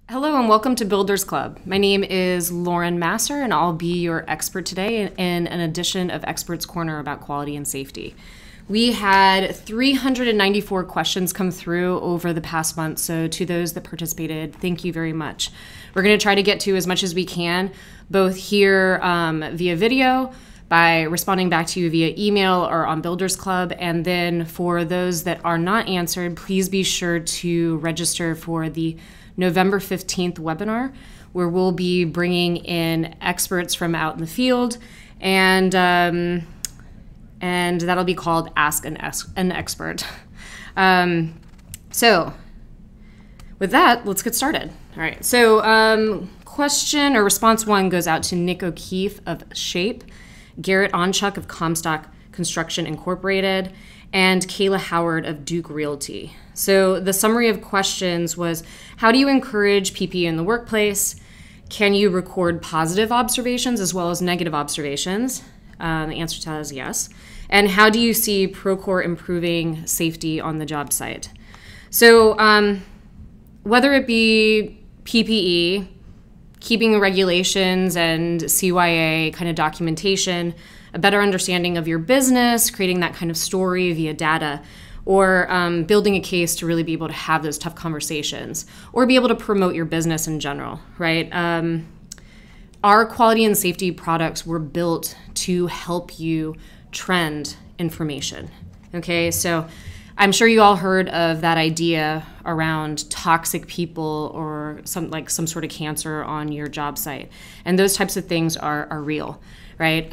Hello and welcome to Builders Club. My name is Lauren Masser and I'll be your expert today in an edition of Experts Corner about quality and safety. We had 394 questions come through over the past month, so to those that participated, thank you very much. We're going to try to get to as much as we can, both here via video, by responding back to you via email or on Builders Club, and then for those that are not answered, please be sure to register for the November 15th webinar, where we'll be bringing in experts from out in the field, and that'll be called Ask an Expert. So with that, let's get started. All right, so question or response one goes out to Nick O'Keefe of Shape, Garrett Onchuk of Comstock Construction Incorporated, and Kayla Howard of Duke Realty. So the summary of questions was, how do you encourage PPE in the workplace? Can you record positive observations as well as negative observations? The answer to that is yes. And how do you see Procore improving safety on the job site? So whether it be PPE, keeping regulations and CYA kind of documentation, a better understanding of your business, creating that kind of story via data, or building a case to really be able to have those tough conversations, or be able to promote your business in general, right? Our quality and safety products were built to help you trend information, okay? So I'm sure you all heard of that idea around toxic people or some sort of cancer on your job site. And those types of things are real, right?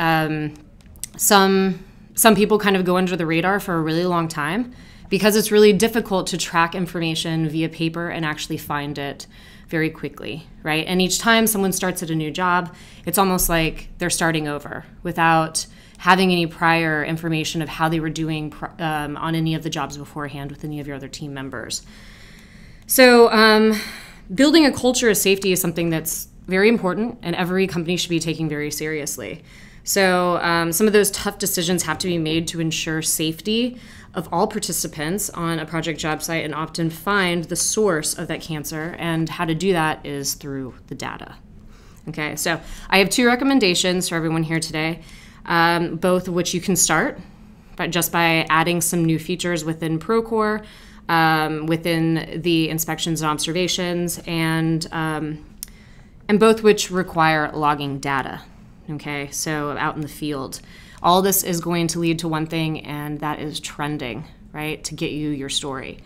Some people kind of go under the radar for a really long time because it's really difficult to track information via paper and actually find it very quickly, right? And each time someone starts at a new job, it's almost like they're starting over without having any prior information of how they were doing on any of the jobs beforehand with any of your other team members. So building a culture of safety is something that's very important and every company should be taking very seriously. So some of those tough decisions have to be made to ensure safety of all participants on a project job site and often find the source of that cancer, and how to do that is through the data. Okay, so I have two recommendations for everyone here today, both of which you can start just by adding some new features within Procore, within the inspections and observations, and both which require logging data. Okay, so out in the field. All this is going to lead to one thing, and that is trending, right, to get you your story.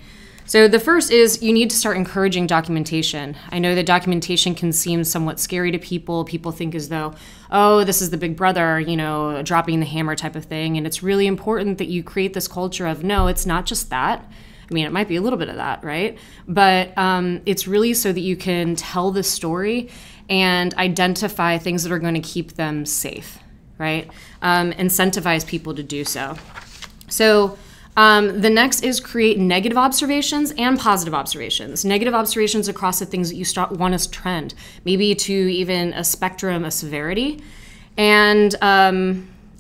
So the first is you need to start encouraging documentation. I know that documentation can seem somewhat scary to people. People think as though, oh, this is the big brother, you know, dropping the hammer type of thing. And it's really important that you create this culture of, no, it's not just that. I mean, it might be a little bit of that, right? But it's really so that you can tell the story and identify things that are going to keep them safe, right? Incentivize people to do so. So the next is create negative observations and positive observations. Negative observations across the things that you want to trend, maybe to even a spectrum of severity, and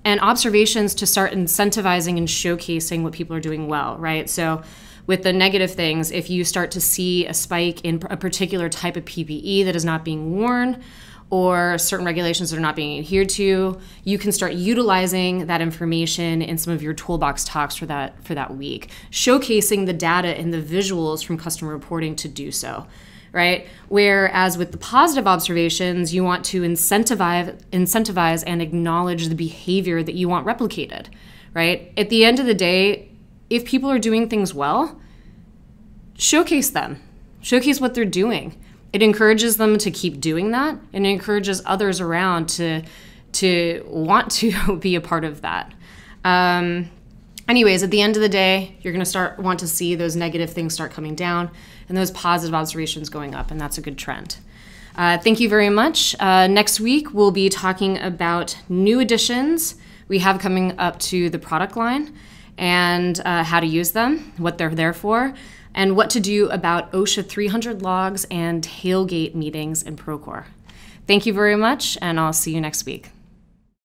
observations to start incentivizing and showcasing what people are doing well, right? So with the negative things, if you start to see a spike in a particular type of PPE that is not being worn, or certain regulations that are not being adhered to, you can start utilizing that information in some of your toolbox talks for that week, showcasing the data and the visuals from customer reporting to do so, right? Whereas with the positive observations, you want to incentivize and acknowledge the behavior that you want replicated, right? At the end of the day, if people are doing things well, showcase them. Showcase what they're doing. It encourages them to keep doing that, and it encourages others around to want to be a part of that. Anyways, at the end of the day, you're going to want to see those negative things start coming down and those positive observations going up, and that's a good trend. Thank you very much. Next week, we'll be talking about new additions we have coming up to the product line, and how to use them, what they're there for, and what to do about OSHA 300 logs and tailgate meetings in Procore. Thank you very much, and I'll see you next week.